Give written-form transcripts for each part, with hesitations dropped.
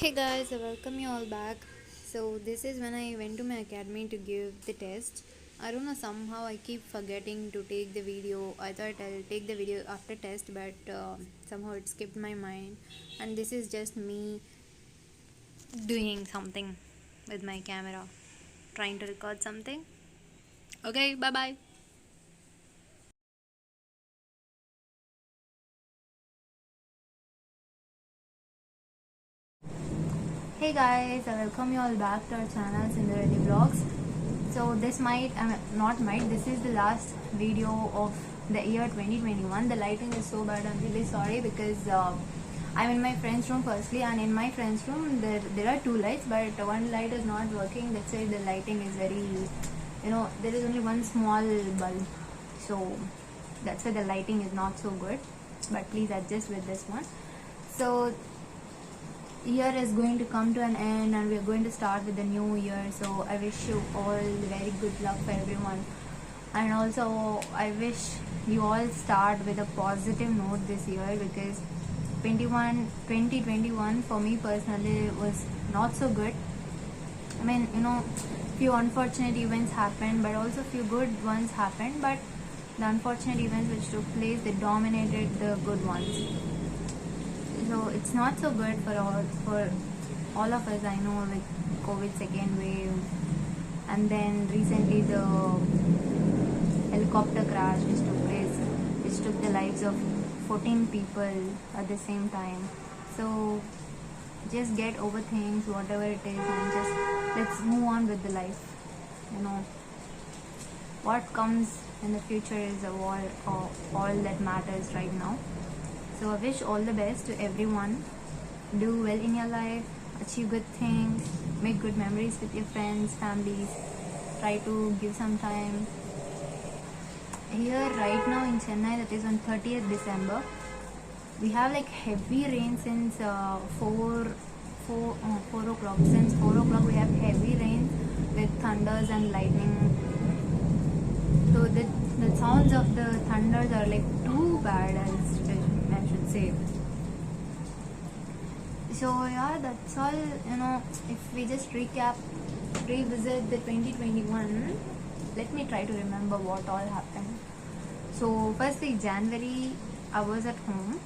Hey guys, I welcome you all back. So this is when I went to my academy to give the test. I don't know, somehow I keep forgetting to take the video. I thought I'll take the video after test, but somehow it skipped my mind. And this is just me doing something with my camera, trying to record something. Okay, bye bye. Hey guys, I welcome you all back to our channel Cinderella Vlogs. So this this is the last video of the year 2021. The lighting is so bad, I'm really sorry because I'm in my friend's room firstly, and in my friend's room there are two lights, but one light is not working. That's why the lighting is very, there is only one small bulb. So that's why the lighting is not so good, but please adjust with this one. So year is going to come to an end and we are going to start with the new year, so I wish you all very good luck for everyone, and also I wish you all start with a positive note this year, because 2021 for me personally was not so good. I mean, few unfortunate events happened, but also few good ones happened, but the unfortunate events which took place, they dominated the good ones. So it's not so good for all of us. I know, with COVID second wave, and then recently the helicopter crash which took the lives of 14 people at the same time. So just get over things, whatever it is, and just let's move on with the life. What comes in the future is all that matters right now. So I wish all the best to everyone. Do well in your life, achieve good things, make good memories with your friends, families. Try to give some time. Here right now in Chennai, that is on 30th December, we have like heavy rain since 4 o'clock. Since 4 o'clock we have heavy rain with thunders and lightning. So the sounds of the thunders are like too bad, I should say. So yeah, that's all. If we just revisit the 2021, let me try to remember what all happened. So firstly, January, I was at home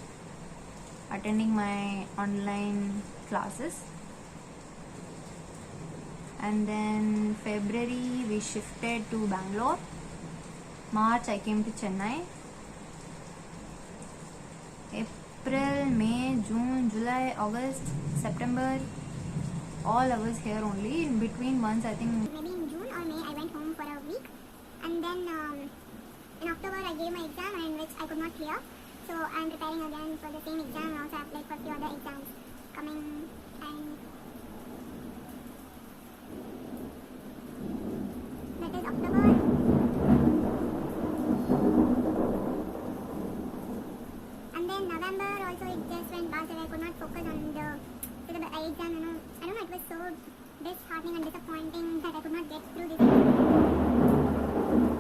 attending my online classes, and then February we shifted to Bangalore. March I came to Chennai. April, May, June, July, August, September, all I was here only. In between months, I think maybe in June or May I went home for a week, and then in October I gave my exam, in which I could not clear. So I am preparing again for the same exam, and also applied for a few other exams coming, and that is October. And then November also, it just went past that I could not focus on the exam. I don't know, it was so disheartening and disappointing that I could not get through this exam,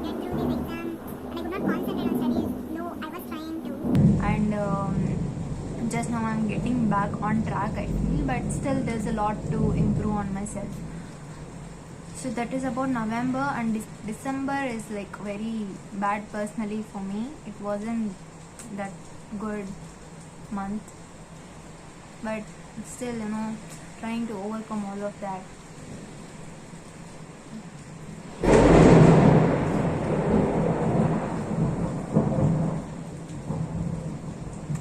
and I could not concentrate on studies, though I was trying to. And just now I'm getting back on track, I feel, but still there's a lot to improve on myself. So that is about November, and December is like very bad personally for me. It wasn't that good month, but still, trying to overcome all of that.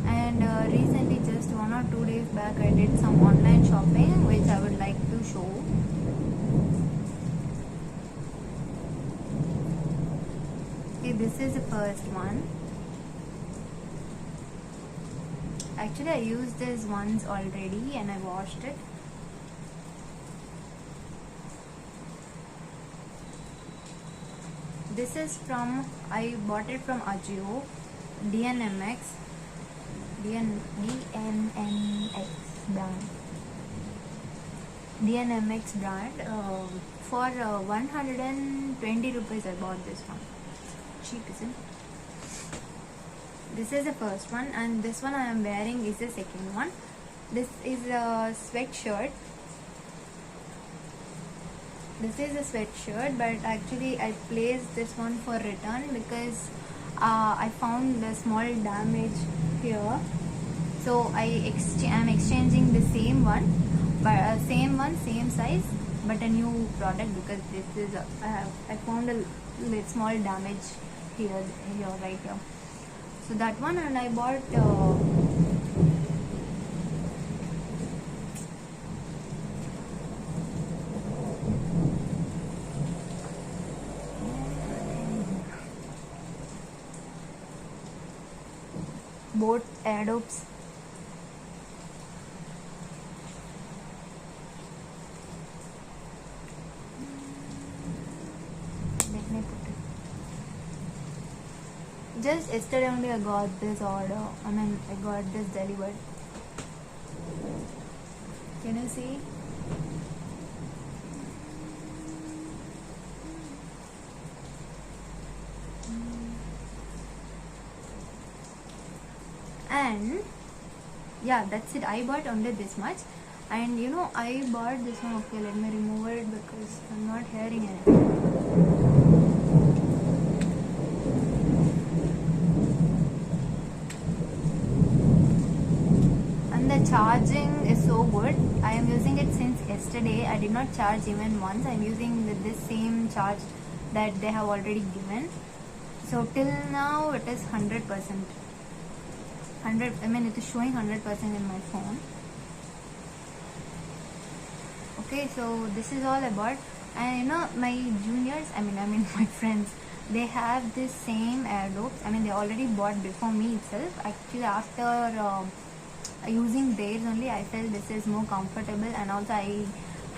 And recently, just 1 or 2 days back, I did some online shopping, which I would like to show. Okay, this is the first one. Actually, I used this once already and I washed it. This is I bought it from Ajio, DNMX brand. DNMX brand. For 120 rupees I bought this one. Cheap, isn't it? This is the first one, and this one I am wearing is the second one. This is a sweatshirt. This is a sweatshirt, but actually I placed this one for return because I found a small damage here. So I'm exchanging the same one, but same size, but a new product, because this is I found a small damage here right here. So that one, and I bought both Adobes. Let me put it. Just yesterday only I got this order. I got this delivered. Can you see? And yeah, that's it. I bought only this much, and I bought this one. Okay, let me remove it because I'm not hearing anything. And the charging is so good. I am using it since yesterday. I did not charge even once. I'm using this same charge that they have already given. So till now it is 100%. It is showing 100% in my phone. Okay, so this is all about. And my juniors, my friends, they have this same Adobes. They already bought before me itself. Actually, after using theirs only, I felt this is more comfortable, and also I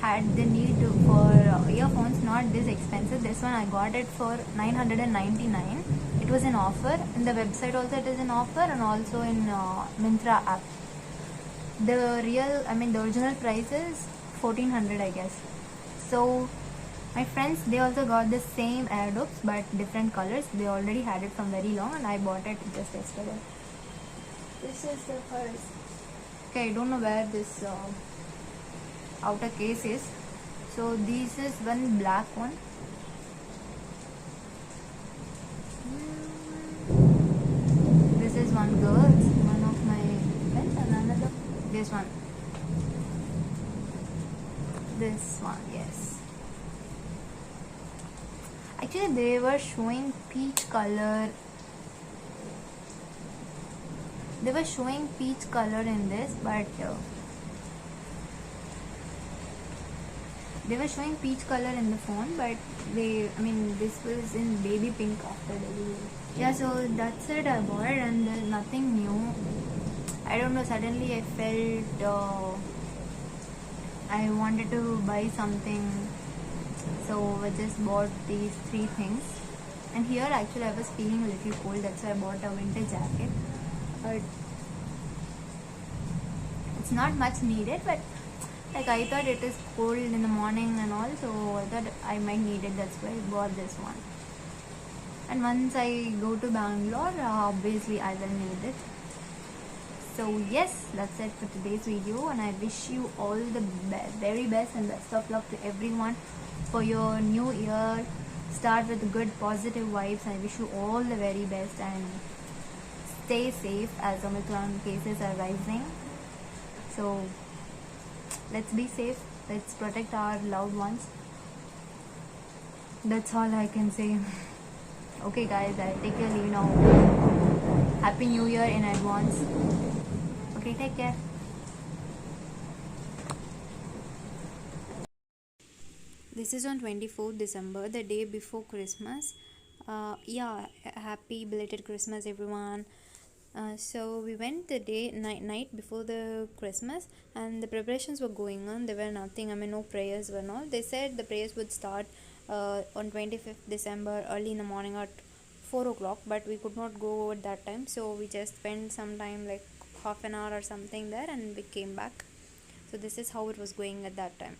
had the need for earphones, not this expensive. This one I got it for 999. It was an offer. In the website also it is an offer, and also in Myntra app. The original price is 1400, I guess. So my friends, they also got the same Adobes but different colors. They already had it from very long, and I bought it just yesterday. This is the first. Okay, I don't know where this outer case is. So this is one black one. This is one girl's, one of my friends, and another. This one. This one, yes. Actually, they were showing peach color. They were showing peach color in this, but they were showing peach color in the phone, but this was in baby pink after delivery. Yeah, so that's it. I bought it, and there's nothing new. I don't know, suddenly I felt I wanted to buy something, so I just bought these 3 things. And here actually I was feeling a little cold, that's why I bought a winter jacket. But it's not much needed, but I thought it is cold in the morning and all, so I thought I might need it. That's why I bought this one. And once I go to Bangalore, obviously I will need it. So yes, that's it for today's video, and I wish you all the very best and best of luck to everyone for your new year. Start with good positive vibes. I wish you all the very best, and stay safe as Omicron cases are rising. So let's be safe. Let's protect our loved ones. That's all I can say. Okay guys, I'll take your leave now. Happy New Year in advance. Okay, take care. This is on 24th December, the day before Christmas. Happy belated Christmas everyone. So we went the night before the Christmas, and the preparations were going on. There were nothing, no prayers were not. They said the prayers would start on 25th December early in the morning at 4 o'clock, but we could not go at that time, so we just spent some time, like half an hour or something there, and we came back. So this is how it was going at that time.